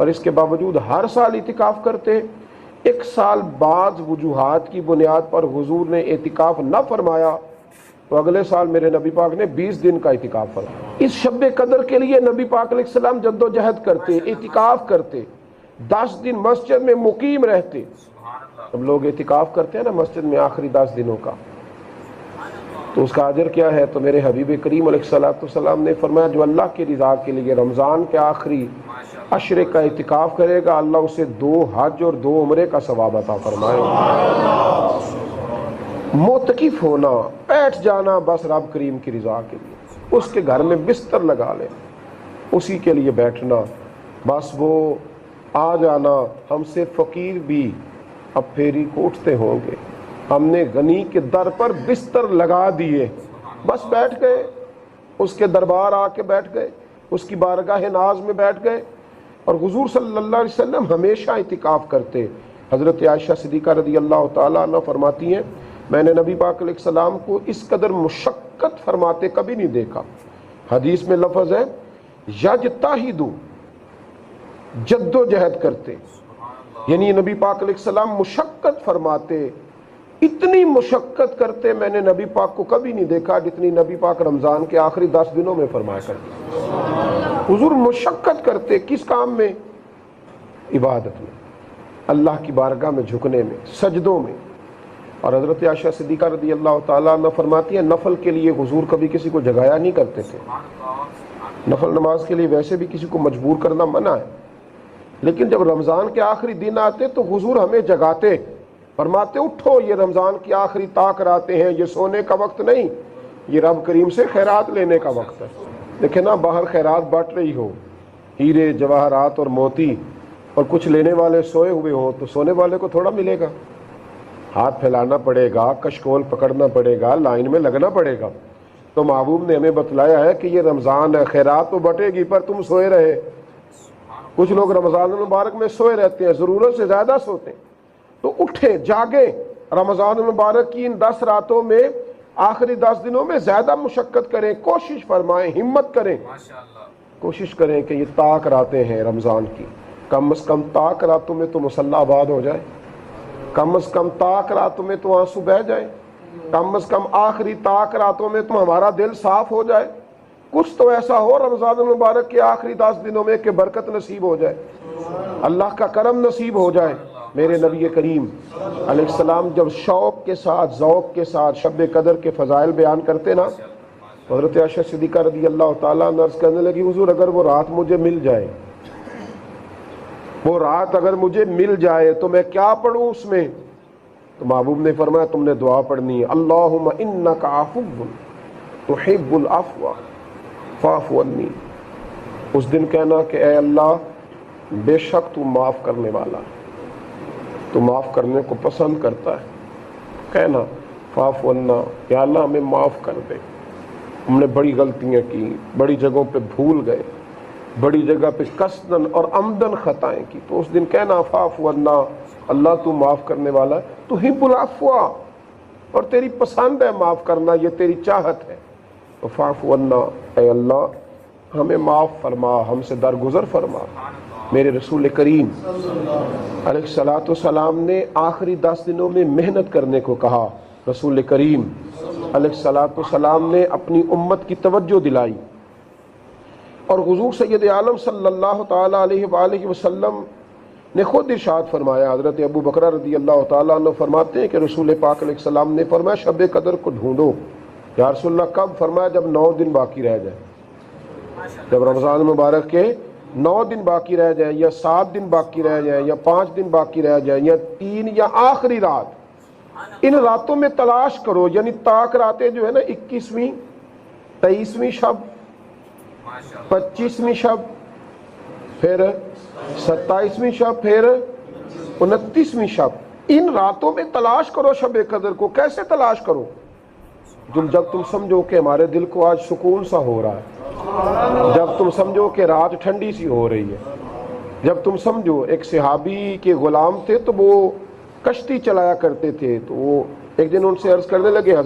اور اس کے باوجود ہر سال اعتکاف کرتے۔ ایک سال بعد وجوہات کی بنیاد پر حضور نے اعتکاف نہ فرمایا تو اگلے سال میرے نبی پاک نے 20 دن کا اعتکاف فرمایا۔ اس شب قدر کے لیے نبی پاک علیہ السلام جد و جہد کرتے، اعتکاف کرتے، 10 دن مسجد میں مقیم رہتے۔ ہم لوگ اعتکاف کرتے ہیں نا مسجد میں آخری 10 دنوں کا، تو اس کا اجر کیا ہے؟ تو میرے حبیب کریم علیہ السلام نے فرمایا جو اللہ کی رضا کے لیے رمضان کے آخری عشرے کا اعتکاف کرے گا اللہ اسے 2 حج اور 2 عمرے کا ثواب عطا فرمائے۔ معتکف ہونا، بیٹھ جانا بس رب کریم کی رضا کے لیے، اس کے گھر میں بستر لگا لے، اسی کے لیے بیٹھنا، بس وہ آ جانا۔ ہم سے فقیر بھی اب پھیری کوٹتے ہوں گے، ہم نے غنی کے در پر بستر لگا دیے، بس بیٹھ گئے، اس کے دربار آ کے بیٹھ گئے، اس کی بارگاہ ناز میں بیٹھ گئے۔ اور حضور صلی اللہ علیہ وسلم ہمیشہ اعتکاف کرتے۔ حضرت عائشہ صدیقہ رضی اللہ تعالیٰ عنہ فرماتی ہیں میں نے نبی پاک علیہ السلام کو اس قدر مشقت فرماتے کبھی نہیں دیکھا۔ حدیث میں لفظ ہے یجتہدو، جد و جہد کرتے، یعنی نبی پاک علیہ السلام مشقت فرماتے، اتنی مشقت کرتے میں نے نبی پاک کو کبھی نہیں دیکھا جتنی نبی پاک رمضان کے آخری 10 دنوں میں فرمایا کرتے۔ حضور مشقت کرتے کس کام میں؟ عبادت میں، اللہ کی بارگاہ میں جھکنے میں، سجدوں میں۔ اور حضرت عائشہ صدیقہ رضی اللہ تعالیٰ عنہ فرماتی ہیں نفل کے لیے حضور کبھی کسی کو جگایا نہیں کرتے تھے۔ نفل نماز کے لیے ویسے بھی کسی کو مجبور کرنا منع ہے، لیکن جب رمضان کے آخری دن آتے تو حضور ہمیں جگاتے، فرماتے اٹھو یہ رمضان کی آخری طاق راتیں ہیں، یہ سونے کا وقت نہیں، یہ رب کریم سے خیرات لینے کا وقت ہے۔ دیکھیں نا باہر خیرات بٹ رہی ہو، ہیرے جواہرات اور موتی، اور کچھ لینے والے سوئے ہوئے ہوں تو سونے والے کو تھوڑا ملے گا، ہاتھ پھیلانا پڑے گا، کشکول پکڑنا پڑے گا، لائن میں لگنا پڑے گا۔ تو محبوب نے ہمیں بتلایا ہے کہ یہ رمضان ہے، خیرات تو بٹے گی پر تم سوئے رہے۔ کچھ لوگ رمضان المبارک میں سوئے رہتے ہیں، ضرورت سے زیادہ سوتے ہیں، تو اٹھے جاگے، رمضان المبارک کی ان 10 راتوں میں آخری 10 دنوں میں زیادہ مشقت کریں، کوشش فرمائیں، ہمت کریں، کوشش کریں کہ یہ طاق راتیں ہیں رمضان کی، کم از کم طاق راتوں میں تو مصلی آباد ہو جائے، کم از کم طاق راتوں میں تو آنسو بہہ جائے، کم از کم آخری طاق راتوں میں تو ہمارا دل صاف ہو جائے، کچھ تو ایسا ہو رمضان المبارک کے آخری 10 دنوں میں کہ برکت نصیب ہو جائے، اللہ کا کرم نصیب ہو جائے۔ میرے نبی کریم علیہ السلام جب شوق کے ساتھ، ذوق کے ساتھ شب قدر کے فضائل بیان کرتے نا، حضرت عائشہ صدیقہ رضی اللہ تعالیٰ عنہ عرض کرنے لگی حضور اگر وہ رات مجھے مل جائے، وہ رات اگر مجھے مل جائے تو میں کیا پڑھوں اس میں؟ تو محبوب نے فرمایا تم نے دعا پڑھنی ہے اللہم انک عفو تحب العفو فاعف عنی۔ اس دن کہنا کہ اے اللہ بے شک تو معاف کرنے والا، تو معاف کرنے کو پسند کرتا ہے، کہنا فاعف عنا، یا اللہ ہمیں معاف کر دے، ہم نے بڑی غلطیاں کی، بڑی جگہوں پہ بھول گئے، بڑی جگہ پہ قصدن اور عمدن خطائیں کی، تو اس دن کہنا فاعف عنا، اللہ تو معاف کرنے والا ہے، تحب العفو، اور تیری پسند ہے معاف کرنا، یہ تیری چاہت ہے، تو فاعف عنا، اے اللہ ہمیں معاف فرما، ہم سے درگزر فرما۔ میرے رسول کریم علیہ السلام نے آخری 10 دنوں میں محنت کرنے کو کہا۔ رسول کریم علیہ السلام نے اپنی امت کی توجہ دلائی، اور حضور سید عالم صلی اللہ تعالیٰ علیہ وآلہ وسلم نے خود ارشاد فرمایا، حضرت ابو بکر رضی اللہ تعالیٰ عنہ فرماتے ہیں کہ رسول پاک علیہ السلام نے فرمایا شب قدر کو ڈھونڈو۔ یا رسول اللہ کب؟ فرمایا جب 9 دن باقی رہ جائے، جب رمضان مبارک کے 9 دن باقی رہ جائیں، یا 7 دن باقی رہ جائیں، یا 5 دن باقی رہ جائیں، یا 3 یا آخری رات، ان راتوں میں تلاش کرو، یعنی طاق راتیں جو ہے نا 21ویں 23ویں شب، 25ویں شب، پھر 27ویں شب، پھر 29ویں شب، ان راتوں میں تلاش کرو شب قدر کو۔ کیسے تلاش کرو؟ جب تم سمجھو کہ ہمارے دل کو آج سکون سا ہو رہا ہے، جب تم سمجھو کہ رات ٹھنڈی سی ہو رہی ہے، جب تم سمجھو ایک صحابی کے غلام تھے تو وہ کشتی چلایا کرتے تھے، تو وہ ایک دن ان سے عرض کرنے لگے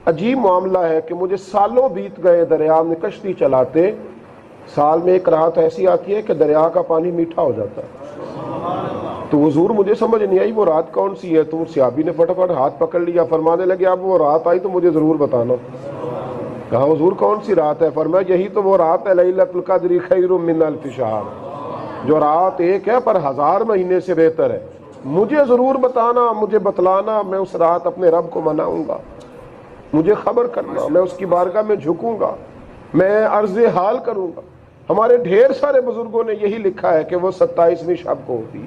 عجیب معاملہ ہے کہ مجھے سالوں بیت گئے دریا میں کشتی چلاتے، سال میں ایک رات ایسی آتی ہے کہ دریا کا پانی میٹھا ہو جاتا ہے۔ تو حضور مجھے سمجھ نہیں آئی وہ رات کون سی ہے، تو صحابی نے فٹافٹ ہاتھ پکڑ لیا، فرمانے لگے اب وہ رات آئی تو مجھے ضرور بتانا۔ کہا حضور کون سی رات ہے؟ فرمایا یہی تو وہ رات ہے لیلۃ القدر خیر من الف شہر، جو رات ایک ہے پر 1000 مہینے سے بہتر ہے، مجھے ضرور بتانا، مجھے بتلانا، میں اس رات اپنے رب کو مناؤں گا، مجھے خبر کرنا، میں اس کی بارگاہ میں جھکوں گا، میں عرض حال کروں گا۔ ہمارے ڈھیر سارے بزرگوں نے یہی لکھا ہے کہ وہ 27ویں شب کو ہوگی،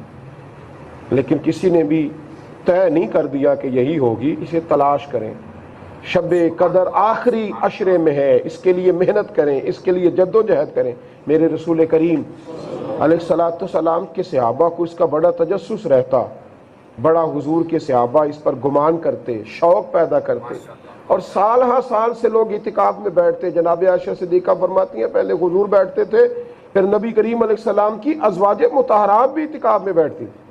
لیکن کسی نے بھی طے نہیں کر دیا کہ یہی ہوگی، اسے تلاش کریں۔ شب قدر آخری عشرے میں ہے، اس کے لیے محنت کریں، اس کے لیے جد و جہد کریں۔ میرے رسول کریم علیہ الصلوۃ والسلام کے صحابہ کو اس کا بڑا تجسس رہتا، بڑا حضور کے صحابہ اس پر گمان کرتے، شوق پیدا کرتے، اور سال ہاں سال سے لوگ اعتکاف میں بیٹھتے۔ جناب عائشہ صدیقہ فرماتی ہیں پہلے حضور بیٹھتے تھے، پھر نبی کریم علیہ السلام کی ازواج مطہرات بھی اعتکاف میں بیٹھتی تھی،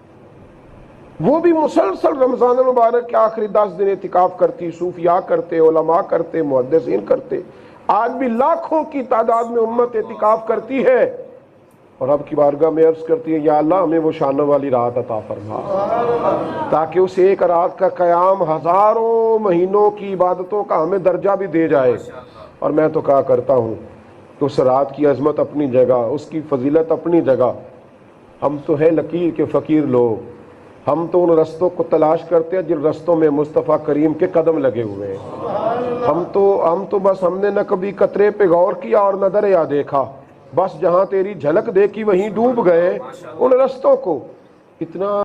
وہ بھی مسلسل رمضان المبارک کے آخری 10 دن اعتکاف کرتی، صوفیاء کرتے، علماء کرتے، محدثین کرتے۔ آج بھی لاکھوں کی تعداد میں امت اعتکاف کرتی ہے اور اب کی بارگاہ میں عرض کرتی ہے یا اللہ ہمیں وہ شانوں والی رات عطا فرما، تاکہ اس ایک رات کا قیام ہزاروں مہینوں کی عبادتوں کا ہمیں درجہ بھی دے جائے۔ اور میں تو کہا کرتا ہوں کہ اس رات کی عظمت اپنی جگہ، اس کی فضیلت اپنی جگہ، ہم تو ہیں لکیر کے فقیر لوگ، ہم تو ان رستوں کو تلاش کرتے ہیں جن رستوں میں مصطفیٰ کریم کے قدم لگے ہوئے ہیں۔ ہم تو بس ہم نے نہ کبھی قطرے پہ غور کیا اور نہ دریا دیکھا، بس جہاں تیری جھلک دیکھی وہیں ڈوب گئے ان رستوں کو۔ اتنا